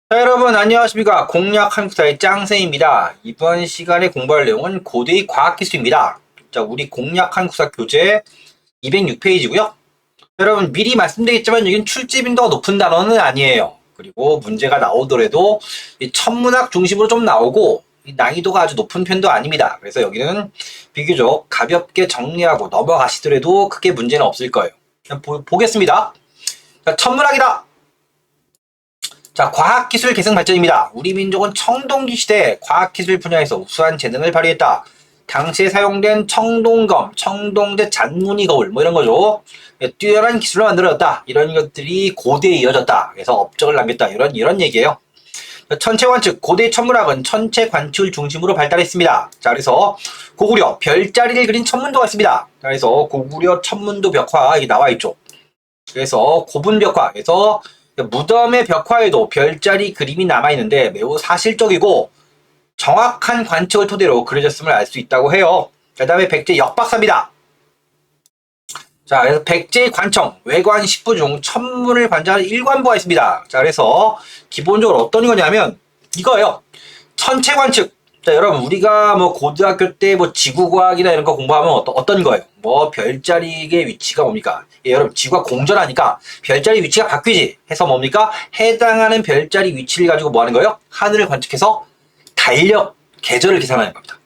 자, 여러분 안녕하십니까. 공략 한국사의 짱쌤입니다. 이번 시간에 공부할 내용은 고대의 과학기술입니다. 자, 우리 공략 한국사 교재 206페이지고요. 여러분 미리 말씀드리겠지만 여기는 출제 빈도가 높은 단어는 아니에요. 그리고 문제가 나오더라도 이 천문학 중심으로 좀 나오고 난이도가 아주 높은 편도 아닙니다. 그래서 여기는 비교적 가볍게 정리하고 넘어가시더라도 크게 문제는 없을 거예요. 그냥 보겠습니다. 자, 천문학이다. 자, 과학기술 계승 발전입니다. 우리 민족은 청동기 시대 과학기술 분야에서 우수한 재능을 발휘했다. 당시에 사용된 청동검, 청동제 잔무늬 거울 뭐 이런 거죠. 뛰어난 기술을 만들어졌다. 이런 것들이 고대에 이어졌다. 그래서 업적을 남겼다. 이런 얘기예요. 천체관측, 고대 천문학은 천체관측을 중심으로 발달했습니다. 자, 그래서 고구려 별자리를 그린 천문도가 있습니다. 자, 그래서 고구려 천문도 벽화 이게 나와 있죠. 그래서 고분벽화, 그래서 무덤의 벽화에도 별자리 그림이 남아있는데 매우 사실적이고 정확한 관측을 토대로 그려졌음을 알 수 있다고 해요. 그 다음에 백제 역박사입니다. 자, 그래서 백제의 관청, 외관 10부 중 천문을 관장하는 일관부가 있습니다. 자, 그래서 기본적으로 어떤 거냐면 이거예요. 천체관측. 자, 여러분 우리가 뭐 고등학교 때 뭐 지구과학이나 이런 거 공부하면 어떤 거예요? 뭐 별자리의 위치가 뭡니까? 예, 여러분 지구가 공전하니까 별자리 위치가 바뀌지 해서 뭡니까? 해당하는 별자리 위치를 가지고 뭐 하는 거예요? 하늘을 관측해서 달력 계절을 계산하는 겁니다.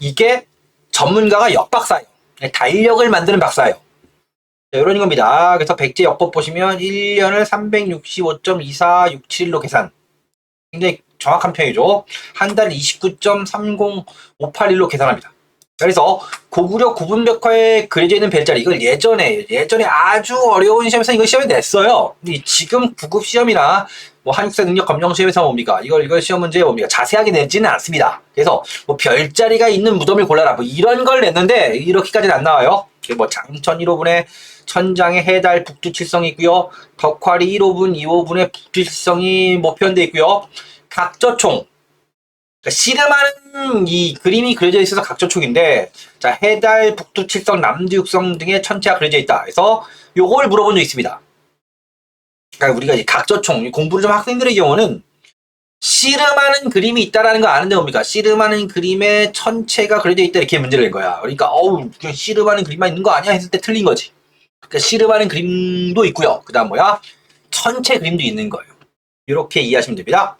이게 전문가가 역박사예요. 달력을 만드는 박사예요. 자, 이런 겁니다. 그래서 백제 역법 보시면 1년을 365.2467일로 계산. 굉장히 정확한 편이죠. 한 달 29.3058일로 계산합니다. 그래서 고구려 고분벽화에 그려져 있는 별자리 이걸 예전에 아주 어려운 시험에서 이거 시험에 냈어요. 지금 9급 시험이나 뭐 한국사 능력 검정 시험에서 뭡니까? 이걸 시험 문제에 뭡니까? 자세하게 내지는 않습니다. 그래서 뭐 별자리가 있는 무덤을 골라라 뭐 이런 걸 냈는데 이렇게까지는 안 나와요. 뭐 장천 1호분에 천장에 해달 북두칠성이 있고요. 덕화리 1호분, 2호분에 북두칠성이 뭐 표현되어 있고요. 각저총. 그러니까 씨름하는 이 그림이 그려져 있어서 각저총인데, 자, 해달, 북두칠성, 남두육성 등의 천체가 그려져 있다. 그래서 요걸 물어본 적 있습니다. 그러니까 우리가 이 각저총, 공부를 좀 학생들의 경우는 씨름하는 그림이 있다라는 거 아는데 뭡니까? 씨름하는 그림에 천체가 그려져 있다 이렇게 문제를 낸 거야. 그러니까 그냥 씨름하는 그림만 있는 거 아니야 했을 때 틀린 거지. 그러니까 씨름하는 그림도 있고요. 그 다음 뭐야? 천체 그림도 있는 거예요. 이렇게 이해하시면 됩니다.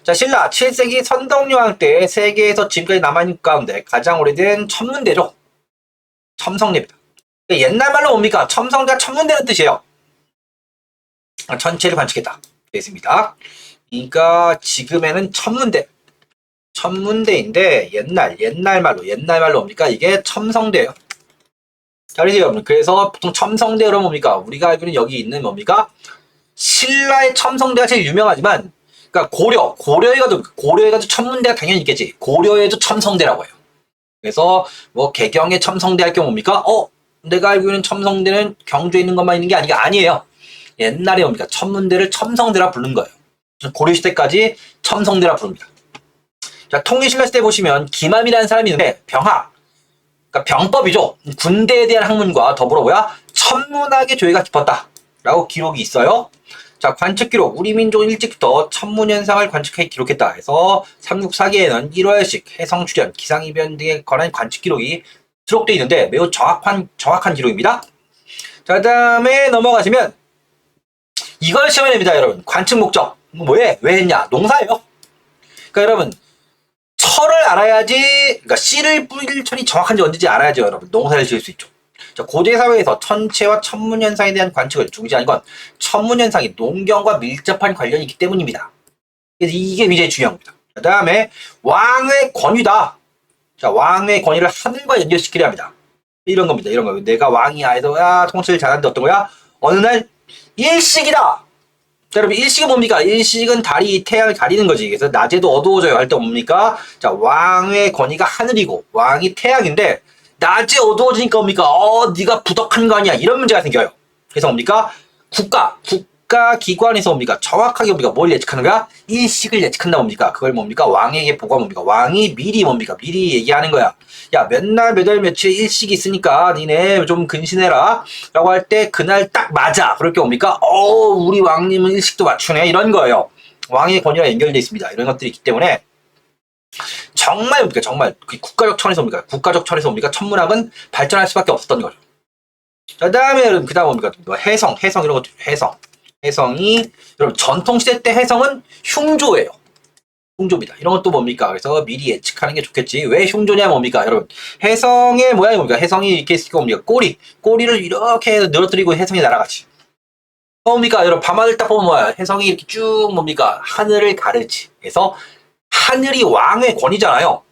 자, 신라 7세기 선덕여왕 때 세계에서 지금까지 남아있는 가운데 가장 오래된 천문대죠. 첨성대입니다. 그러니까 옛날 말로 뭡니까? 첨성대가 천문대라는 뜻이에요. 천체를 관측했다. 되어 있습니다. 그러니까 지금에는 천문대인데 옛날 말로 뭡니까? 이게 첨성대예요. 자, 그래서 여러분, 그래서 보통 첨성대로 뭡니까? 우리가 알고 있는 여기 있는 뭡니까? 신라의 첨성대가 제일 유명하지만, 그러니까 고려에가도 천문대가 당연히 있겠지. 고려에도 첨성대라고 해요. 그래서 뭐 개경의 첨성대 할 경우 뭡니까? 내가 알고 있는 첨성대는 경주에 있는 것만 있는 게 아니에요. 옛날에 뭡니까? 천문대를 첨성대라 부른 거예요. 고려시대까지 첨성대라 부릅니다. 자, 통일신라 시대 보시면 김암이라는 사람이 있는데 병학, 그러니까 병법이죠. 군대에 대한 학문과 더불어 천문학의 조예가 깊었다 라고 기록이 있어요. 자, 관측 기록. 우리 민족은 일찍부터 천문 현상을 관측해 기록했다 해서 삼국사기에는 1월씩 해성 출현, 기상이변 등에 관한 관측 기록이 기록되어 있는데 매우 정확한 기록입니다. 자, 그 다음에 넘어가시면 이걸 시험에 냅니다, 여러분. 관측 목적. 왜 했냐? 농사예요. 그러니까 여러분, 철을 알아야지, 그러니까 씨를 뿌릴 철이 정확한지 언제인지 알아야죠, 여러분. 농사를 지을 수 있죠. 자, 고대 사회에서 천체와 천문 현상에 대한 관측을 중시하는 건 천문 현상이 농경과 밀접한 관련이 있기 때문입니다. 그래서 이게 굉장히 중요한 겁니다. 그 다음에 왕의 권위다. 자, 왕의 권위를 하늘과 연결시키려 합니다. 이런 겁니다. 이런 거. 내가 왕이야 해서 통치를 잘하는데 어떤 거야? 어느 날 일식이다. 자, 여러분 일식은 뭡니까? 일식은 태양을 가리는 거지. 그래서 낮에도 어두워져요 할 때 뭡니까? 자, 왕의 권위가 하늘이고 왕이 태양인데 낮에 어두워지니까 뭡니까? 네가 부덕한 거 아니야? 이런 문제가 생겨요. 그래서 뭡니까? 국가 기관에서 뭡니까? 정확하게 뭡니까? 뭘 예측하는 거야? 일식을 예측한다 뭡니까? 그걸 뭡니까? 왕에게 보고가 뭡니까? 왕이 미리 뭡니까? 미리 얘기하는 거야. 야, 몇 날, 몇 월, 며칠 일식이 있으니까 니네 좀 근신해라. 라고 할 때 그날 딱 맞아. 그럴 게 뭡니까? 우리 왕님은 일식도 맞추네. 이런 거예요. 왕의 권위와 연결되어 있습니다. 이런 것들이 있기 때문에 정말 뭡니까? 정말 국가적 차원에서 뭡니까? 국가적 차원에서 뭡니까? 천문학은 발전할 수밖에 없었던 거죠. 자, 그다음에 여러분 그다음 뭡니까? 해성 이런 것도 해성이 여러분 전통시대 때 해성은 흉조예요. 흉조입니다. 이런 것도 뭡니까? 그래서 미리 예측하는 게 좋겠지. 왜 흉조냐 뭡니까? 여러분 해성의 모양이 뭡니까? 해성이 이렇게 있을 거 뭡니까? 꼬리를 이렇게 늘어뜨리고 해성이 날아가지. 뭡니까? 여러분 밤하늘 딱 보면 뭐야? 해성이 이렇게 쭉 뭡니까? 하늘을 가르지. 그래서 하늘이 왕의 권위잖아요.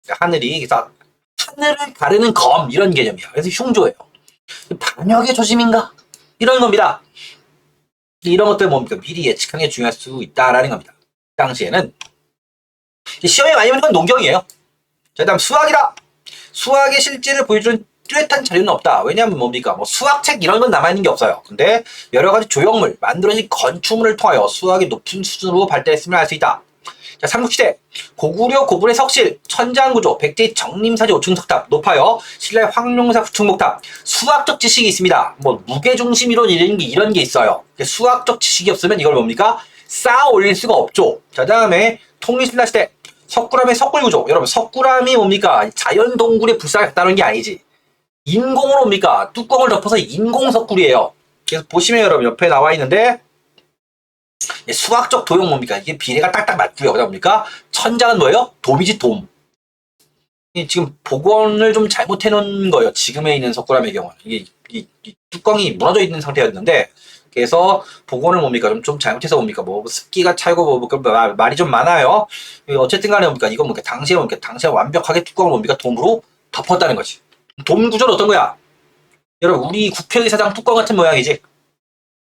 하늘이 그래서 하늘을 가르는 검 이런 개념이야. 그래서 흉조예요. 반역의 조짐인가? 이런 겁니다. 이런 것들 뭡니까? 미리 예측하는 게 중요할 수 있다라는 겁니다. 그 당시에는 시험에 많이 오는 건 농경이에요. 자, 다음 수학이다. 수학의 실제를 보여주는 뚜렷한 자료는 없다. 왜냐하면 뭡니까? 뭐 수학책 이런 건 남아있는 게 없어요. 근데 여러 가지 조형물, 만들어진 건축물을 통하여 수학이 높은 수준으로 발달했음을 알 수 있다. 자, 삼국시대 고구려 고분의 석실, 천장구조, 백제의 정림사지 5층 석탑, 높아요. 신라의 황룡사 9층 목탑. 수학적 지식이 있습니다. 뭐 무게중심 이론 이런 게 있어요. 수학적 지식이 없으면 이걸 뭡니까? 쌓아 올릴 수가 없죠. 자, 다음에 통일신라 시대 석굴암의 석굴구조. 여러분 석굴암이 뭡니까? 자연 동굴에 불사를 갖다 놓은 게 아니지. 인공으로 뭡니까? 뚜껑을 덮어서 인공 석굴이에요. 그래서 보시면 여러분 옆에 나와 있는데 수학적 도형 뭡니까? 이게 비례가 딱딱 맞고요. 그다음 뭡니까? 천장은 뭐예요? 돔이지 돔. 지금 복원을 좀 잘못해 놓은 거예요. 지금에 있는 석굴암의 경우는 이 뚜껑이 무너져 있는 상태였는데 그래서 복원을 뭡니까? 좀 잘못해서 뭡니까? 뭐 습기가 차고 뭐 말이 좀 많아요. 어쨌든 간에 뭡니까? 이건 뭡니까? 당시에 완벽하게 뚜껑을 뭡니까? 돔으로 덮었다는 거지. 돔 구조는 어떤 거야? 여러분 우리 국회의사당 뚜껑 같은 모양이지.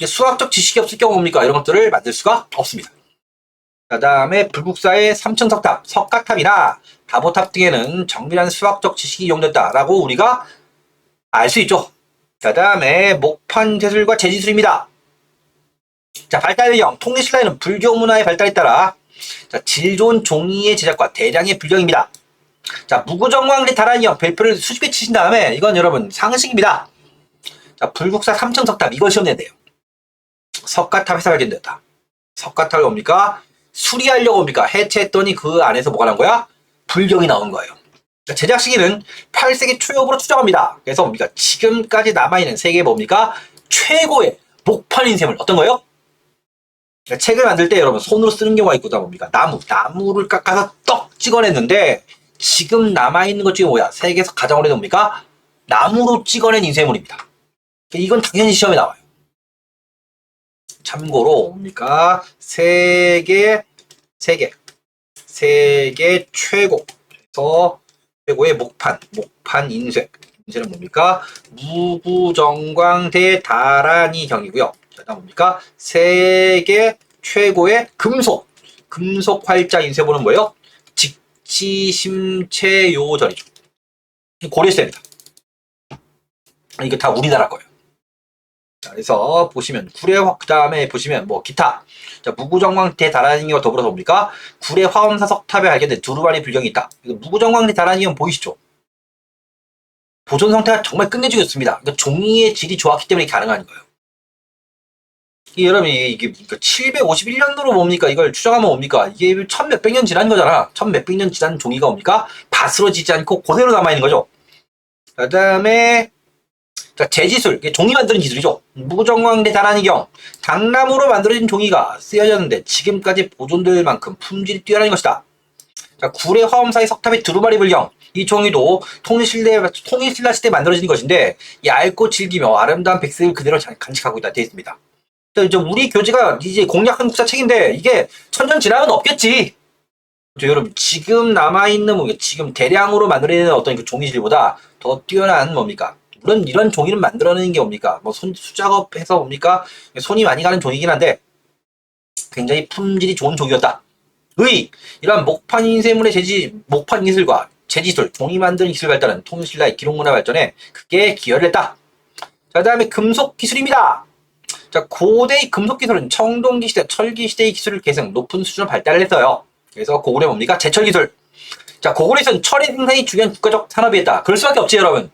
수학적 지식이 없을 경우 뭡니까? 이런 것들을 만들 수가 없습니다. 그 다음에 불국사의 3층 석탑, 석가탑이나 다보탑 등에는 정밀한 수학적 지식이 이용됐다라고 우리가 알 수 있죠. 그 다음에 목판 제술과 제지술입니다. 자, 발달 배경. 통일신라에는 불교 문화의 발달에 따라 자, 질 좋은 종이의 제작과 대량의 불경입니다. 자, 무구정광대 다란이형 별표를 수십 개 치신 다음에 이건 여러분 상식입니다. 자, 불국사 3층 석탑 이걸 시험 낸대요. 석가탑에서 발견됐다. 석가탑이 뭡니까? 수리하려고 뭡니까? 해체했더니 그 안에서 뭐가 난 거야? 불경이 나온 거예요. 제작 시기는 8세기 초엽으로 추정합니다. 그래서 뭡니까? 지금까지 남아있는 세계 뭡니까? 최고의 목판 인쇄물 어떤 거예요? 책을 만들 때 여러분 손으로 쓰는 경우가 있거든. 뭡니까? 나무를 깎아서 떡 찍어냈는데 지금 남아있는 것 중에 뭐야? 세계에서 가장 오래된 뭡니까? 나무로 찍어낸 인쇄물입니다. 이건 당연히 시험에 나와요. 참고로 뭡니까? 세계 최고. 그래서 최고의 목판 인쇄는 뭡니까? 무구정광대 다란이 경이고요. 자, 다음 뭡니까? 세계 최고의 금속 활자 인쇄본은 뭐예요? 직지심체요절이죠. 고려시대입니다. 이거 다 우리나라 거예요. 자, 그래서 보시면 그 다음에 보시면 뭐 기타. 자, 무구정광대 다란이와 더불어서 뭡니까? 구례 화엄사 석탑에 발견된 두루마리 불경이 있다. 무구정광대 다란이형 보이시죠? 보존 상태가 정말 끝내주겠습니다. 그러니까 종이의 질이 좋았기 때문에 가능한 거예요. 여러분 이게 751년도로 뭡니까? 이걸 추정하면 뭡니까? 이게 천 몇백 년 지난 거잖아. 천 몇백 년 지난 종이가 뭡니까? 바스러지지 않고 그대로 남아있는 거죠. 그 다음에 자, 제지술, 종이 만드는 기술이죠. 무구정광대 다란이경, 당나무로 만들어진 종이가 쓰여졌는데 지금까지 보존될 만큼 품질이 뛰어난 것이다. 자, 구례 화엄사의 석탑의 두루마리 불경, 이 종이도 통일신라 시대에 만들어진 것인데 얇고 질기며 아름다운 백색을 그대로 간직하고 있다 되어 있습니다. 이제 우리 교재가 이제 공략 한국사 책인데 이게 천년 지나면 없겠지. 여러분 지금 남아있는 지금 대량으로 만들어내는 어떤 그 종이질보다 더 뛰어난 뭡니까? 물론 이런 종이를 만들어내는 게 뭡니까? 뭐 수작업해서 뭡니까? 손이 많이 가는 종이긴 한데 굉장히 품질이 좋은 종이었다. 이러한 목판 인쇄물의 목판 기술과 제지술, 종이 만드는 기술 발달은 통일신라의 기록문화 발전에 크게 기여를 했다. 자, 그 다음에 금속 기술입니다. 자, 고대의 금속 기술은 청동기 시대, 철기 시대의 기술을 계승 높은 수준으로 발달을 했어요. 그래서 고구려 뭡니까? 제철 기술. 자, 고구려에서는 철의 생산이 중요한 국가적 산업이었다. 그럴 수밖에 없지, 여러분.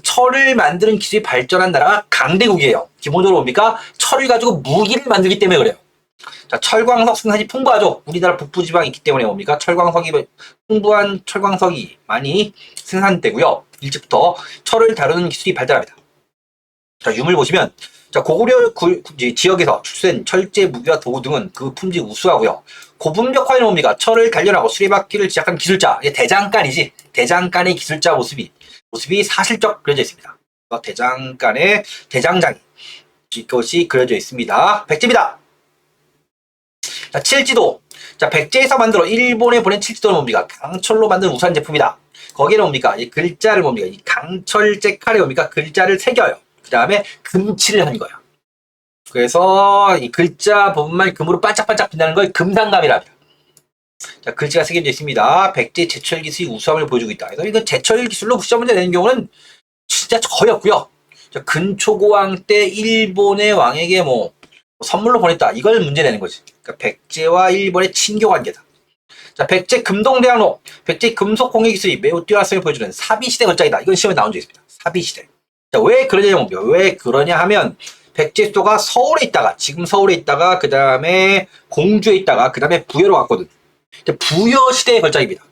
철을 만드는 기술이 발전한 나라가 강대국이에요. 기본적으로 뭡니까? 철을 가지고 무기를 만들기 때문에 그래요. 자, 철광석 생산이 풍부하죠. 우리나라 북부지방이 있기 때문에 뭡니까? 풍부한 철광석이 많이 생산되고요. 일찍부터 철을 다루는 기술이 발달합니다. 자, 유물 보시면, 자, 고구려 지역에서 출수된 철제, 무기와 도구 등은 그 품질이 우수하고요. 고분벽화에는 뭡니까? 철을 단련하고 수레바퀴를 제작한 기술자, 이게 대장간이지. 대장간의 기술자 모습이 사실적 그려져 있습니다. 대장간의 대장장이 이것이 그려져 있습니다. 백제입니다. 자, 칠지도. 자, 백제에서 만들어 일본에 보낸 칠지도는 뭡니까? 강철로 만든 우수한 제품이다. 거기에는 뭡니까? 이 글자를 뭡니까? 이 강철제 칼에 뭡니까? 글자를 새겨요. 그 다음에 금칠을 한 거예요. 그래서 이 글자 부분만 금으로 반짝반짝 빛나는 걸 금상감이랍니다. 자, 글자가 새겨져 있습니다. 백제 제철 기술이 우수함을 보여주고 있다. 그래서 이거 제철 기술로 시험 문제 내는 경우는 진짜 거의 없고요. 자, 근초고왕 때 일본의 왕에게 뭐 선물로 보냈다. 이걸 문제 내는 거지. 그러니까 백제와 일본의 친교 관계다. 자, 백제 금동대항로. 백제 금속 공예 기술이 매우 뛰어났음을 보여주는 사비시대 걸작이다. 이건 시험에 나온 적이 있습니다. 사비시대. 자, 왜 그러냐면, 왜 그러냐 하면, 백제 수도가 서울에 있다가, 지금 서울에 있다가, 그 다음에 공주에 있다가, 그 다음에 부여로 갔거든. 부여시대의 걸작입니다.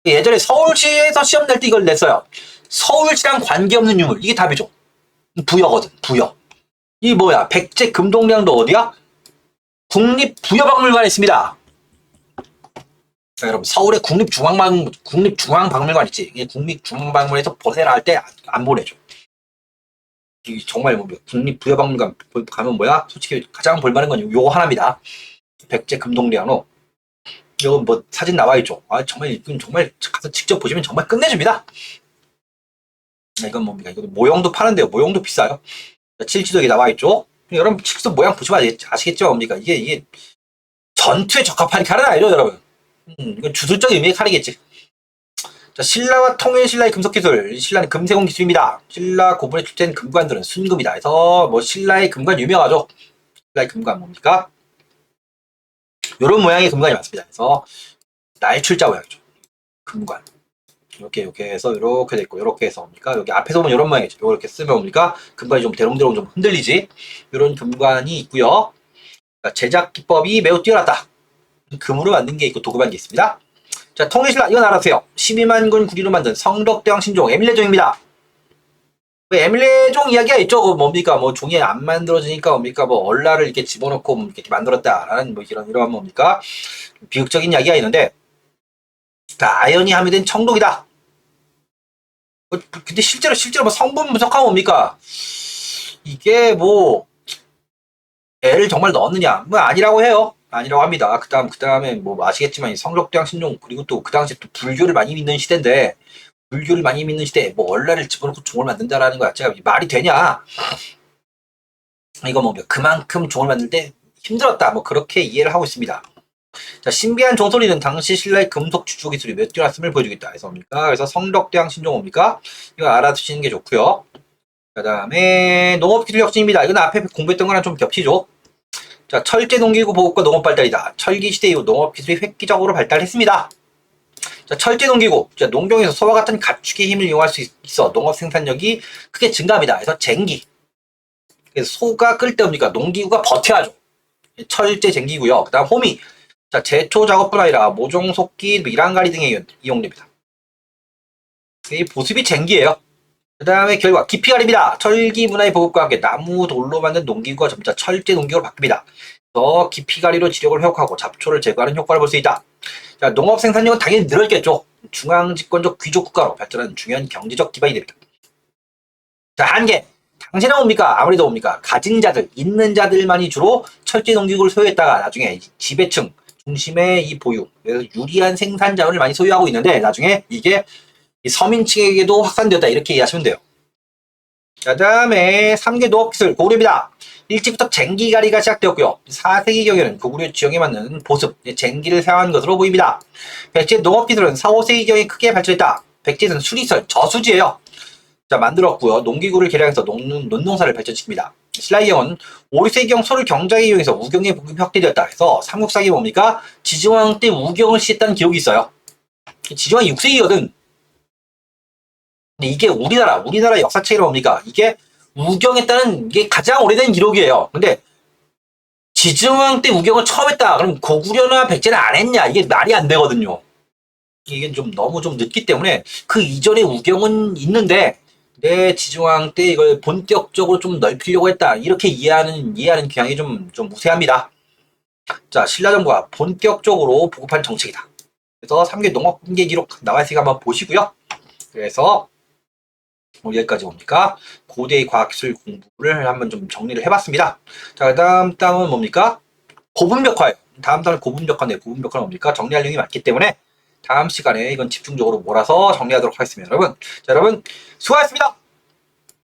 예전에 서울시에서 시험 낼 때 이걸 냈어요. 서울시랑 관계없는 유물. 이게 답이죠. 부여거든, 부여. 이 뭐야, 백제 금동대항도 어디야? 국립부여박물관에 있습니다. 자, 여러분, 서울에 국립중앙박물관 있지. 이게 국립중앙박물관에서 보내라 할 때 안 보내줘. 정말 뭐 국립부여박물관 가면 뭐야? 솔직히 가장 볼만한 건 요거 하나입니다. 백제 금동대항로. 이거 뭐 사진 나와 있죠. 아, 정말 이건 정말 가서 직접 보시면 정말 끝내줍니다. 이건 뭡니까? 이거 모형도 파는데요. 모형도 비싸요. 칠지도에 나와 있죠. 여러분 칠지도 모양 보시면 아시겠죠? 뭡니까? 이게 전투에 적합한 칼은 아니죠, 여러분. 이건 주술적 의미의 칼이겠지. 자, 신라와 통일신라의 금속기술. 신라는 금세공 기술입니다. 신라 고분에 출제된 금관들은 순금이다. 그래서 뭐 신라의 금관 유명하죠. 신라의 금관 뭡니까? 요런 모양의 금관이 많습니다. 그래서 날출자 모양이죠. 금관. 이렇게 해서 이렇게 돼 있고 이렇게 해서 뭡니까? 여기 앞에서 보면 이런 모양이죠. 이렇게 쓰면 뭡니까? 금관이 좀 대롱대롱 좀 흔들리지. 이런 금관이 있고요. 제작 기법이 매우 뛰어났다. 금으로 만든 게 있고 도금한 게 있습니다. 자, 통일신라 이건 알아주세요. 12만 군 구리로 만든 성덕대왕 신종 에밀레종입니다. 에밀레종 이야기가 있죠. 그 뭡니까? 뭐 종이 안 만들어지니까 뭡니까? 뭐 얼라를 이렇게 집어넣고 뭐 이렇게 만들었다라는 뭐 이런 뭡니까? 비극적인 이야기가 있는데, 자, 아연이 함유된 청동이다. 근데 실제로 뭐 성분 분석하면 뭡니까? 이게 뭐 애를 정말 넣었느냐? 뭐 아니라고 해요. 아니라고 합니다. 그 다음에 뭐 아시겠지만 성덕대왕 신종 그리고 또 그 당시에 또 불교를 많이 믿는 시대인데 불교를 많이 믿는 시대에 뭐 얼라를 집어넣고 종을 만든다라는 거 자체가 말이 되냐? 이거 뭐 그만큼 종을 만들 때 힘들었다. 뭐 그렇게 이해를 하고 있습니다. 자, 신비한 종소리는 당시 신라의 금속 주조 기술이 몇 뛰어났음을 보여주겠다. 그래서 뭡니까? 그래서 성덕대왕 신종 뭡니까? 이거 알아두시는 게 좋고요. 그 다음에 농업기술 혁신입니다. 이건 앞에 공부했던 거랑 좀 겹치죠. 자, 철제 농기구 보급과 농업 발달이다. 철기시대 이후 농업기술이 획기적으로 발달했습니다. 자, 철제 농기구. 자, 농경에서 소와 같은 가축의 힘을 이용할 수 있어 농업 생산력이 크게 증가합니다. 그래서 쟁기. 그래서 소가 끌 때 뭡니까? 농기구가 버텨야죠. 철제 쟁기고요. 그 다음 호미. 자, 제초 작업뿐 아니라 모종, 속기, 미랑가리 등에 이용됩니다. 이 보습이 쟁기예요. 그 다음에 결과 기피가리입니다. 철기 문화의 보급과 함께 나무 돌로 만든 농기구가 점차 철제 농기구로 바뀝니다. 더 기피가리로 지력을 회복하고 잡초를 제거하는 효과를 볼 수 있다. 자, 농업 생산력은 당연히 늘었겠죠. 중앙집권적 귀족 국가로 발전하는 중요한 경제적 기반이 됩니다. 자, 한계. 당시에는 뭡니까? 아무래도 뭡니까? 가진 자들, 있는 자들만이 주로 철제 농기구를 소유했다가 나중에 지배층 중심의 이 보유, 그래서 유리한 생산 자원을 많이 소유하고 있는데 나중에 이게 서민층에게도 확산되었다 이렇게 이해하시면 돼요. 자, 다음에 3개 농업기술 고구려입니다. 일찍부터 쟁기가리가 시작되었고요. 4세기경에는 고구려 지형에 맞는 보습, 쟁기를 사용한 것으로 보입니다. 백제 농업기술은 4, 5세기경에 크게 발전했다. 백제는 수리설, 저수지예요. 자, 만들었고요. 농기구를 개량해서 논농사를 발전시킵니다. 신라의경은 5, 6세기경 소를 경작에 이용해서 우경의 보급이 확대되었다 해서 삼국사기 뭡니까? 지정왕 때 우경을 시했다는 기록이 있어요. 지정왕이 6세기거든. 근데 이게 우리나라 역사책이 뭡니까? 이게 우경했다는 이게 가장 오래된 기록이에요. 근데 지증왕 때 우경을 처음 했다. 그럼 고구려나 백제는 안 했냐? 이게 말이 안 되거든요. 이게 좀 너무 좀 늦기 때문에 그 이전에 우경은 있는데 내 지증왕 때 이걸 본격적으로 좀 넓히려고 했다. 이렇게 이해하는 경향이 좀 무세합니다. 자, 신라정부가 본격적으로 보급한 정책이다. 그래서 3개 농업공개 기록 나와 있으니까 한번 보시고요. 그래서 여기까지 뭡니까? 고대의 과학기술 공부를 한번 좀 정리를 해봤습니다. 자, 다음 단은 뭡니까? 고분벽화예요. 다음 단은 고분벽화인데 고분벽화는 뭡니까? 정리할 내용이 많기 때문에 다음 시간에 이건 집중적으로 몰아서 정리하도록 하겠습니다. 여러분, 자, 여러분 수고하셨습니다.